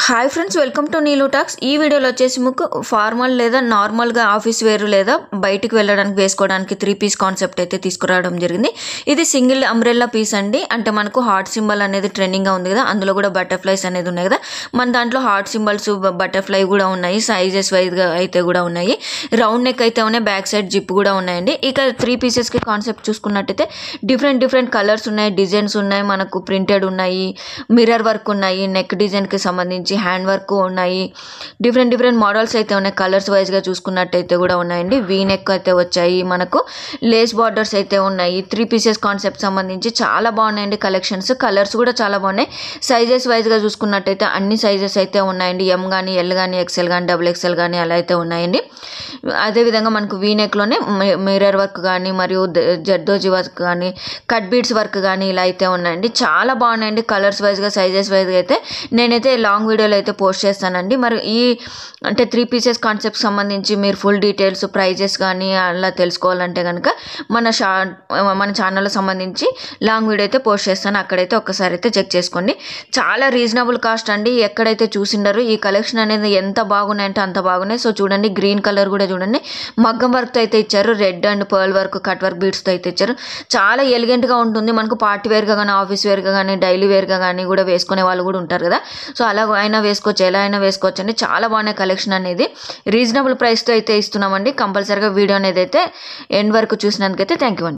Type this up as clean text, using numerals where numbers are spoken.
Hi friends, welcome to Neelu talks. ఈ వీడియోలో వచ్చేసి మీకు ఫార్మల్ లేదా నార్మల్గా ఆఫీస్ వేర్ లేదా బయటికి వెళ్ళడానికి వేసుకోవడానికి 3 పీస్ కాన్సెప్ట్ అయితే తీసుకురావడం జరిగింది. ఇది సింగిల్ అంబ్రెల్లా పీస్ అండి. అంటే మనకు హార్ట్ సింబల్ అనేది ట్రెండింగ్గా ఉంది కదా, అందులో కూడా బటర్ఫ్లైస్ అనేది ఉన్నాయి కదా. మన దాంట్లో హార్ట్ సింబల్స్ బటర్ఫ్లై కూడా ఉన్నాయి, సైజెస్ వైజ్గా అయితే కూడా ఉన్నాయి. రౌండ్ నెక్ అయితే ఉన్నాయి, బ్యాక్ సైడ్ జిప్ కూడా ఉన్నాయండి. ఇక 3 పీసెస్కి కాన్సెప్ట్ చూసుకున్నట్టయితే డిఫరెంట్ కలర్స్ ఉన్నాయి, డిజైన్స్ ఉన్నాయి, మనకు ప్రింటెడ్ ఉన్నాయి, మిర్రర్ వర్క్ ఉన్నాయి, నెక్ డిజైన్కి సంబంధించి హ్యాండ్ వర్క్ ఉన్నాయి, డిఫరెంట్ మోడల్స్ అయితే ఉన్నాయి. కలర్స్ వైజ్గా చూసుకున్నట్టయితే కూడా ఉన్నాయండి. వీ నెక్ అయితే వచ్చాయి, మనకు లేస్ బార్డర్స్ అయితే ఉన్నాయి. 3 పీసెస్ కాన్సెప్ట్ సంబంధించి చాలా బాగున్నాయండి కలెక్షన్స్. కలర్స్ కూడా చాలా బాగున్నాయి. సైజెస్ వైజ్గా చూసుకున్నట్టయితే అన్ని సైజెస్ అయితే ఉన్నాయండి. ఎం కానీ, ఎల్ కానీ, ఎక్సెల్ కానీ, XXL కానీ అలా అయితే ఉన్నాయండి. అదేవిధంగా మనకు వీ నెక్లోనే మిర్రర్ వర్క్ కానీ, మరియు జర్దోజీ వర్క్ కానీ, కట్ బీడ్స్ వర్క్ కానీ ఇలా అయితే ఉన్నాయండి. చాలా బాగున్నాయండి కలర్స్ వైజ్గా, సైజెస్ వైజ్గా అయితే. నేనైతే లాంగ్ వీడియోలో అయితే పోస్ట్ చేస్తానండి. మరి ఈ అంటే 3 పీసెస్ కాన్సెప్ట్ సంబంధించి మీరు ఫుల్ డీటెయిల్స్, ప్రైజెస్ కానీ అలా తెలుసుకోవాలంటే కనుక మన ఛానల్లో సంబంధించి లాంగ్ వీడియో అయితే పోస్ట్ చేస్తాను. అక్కడైతే ఒక్కసారి అయితే చెక్ చేసుకోండి. చాలా రీజనబుల్ కాస్ట్ అండి. ఎక్కడైతే చూసిండారో ఈ కలెక్షన్ అనేది ఎంత బాగున్నాయంటే అంత బాగున్నాయి. సో చూడండి, గ్రీన్ కలర్ కూడా చూడండి, మగ్గం వర్క్తో అయితే ఇచ్చారు. Red and pearl work, cut work బీడ్స్తో అయితే ఇచ్చారు. చాలా ఎలిగెంట్గా ఉంటుంది. మనకు పార్టీ వేర్గా కానీ, ఆఫీస్ వేర్గా కానీ, డైలీ వేర్గా కానీ కూడా వేసుకునే వాళ్ళు కూడా ఉంటారు కదా. సో అలా అయినా వేసుకోవచ్చు, ఎలా అయినా వేసుకోవచ్చు అండి. చాలా బాగున్నాయి కలెక్షన్ అనేది. రీజనబుల్ ప్రైస్తో అయితే ఇస్తున్నామండి. కంపల్సరీగా వీడియో అనేది అయితే ఎండ్ వరకు చూసినందుకైతే థ్యాంక్ యూ అండి.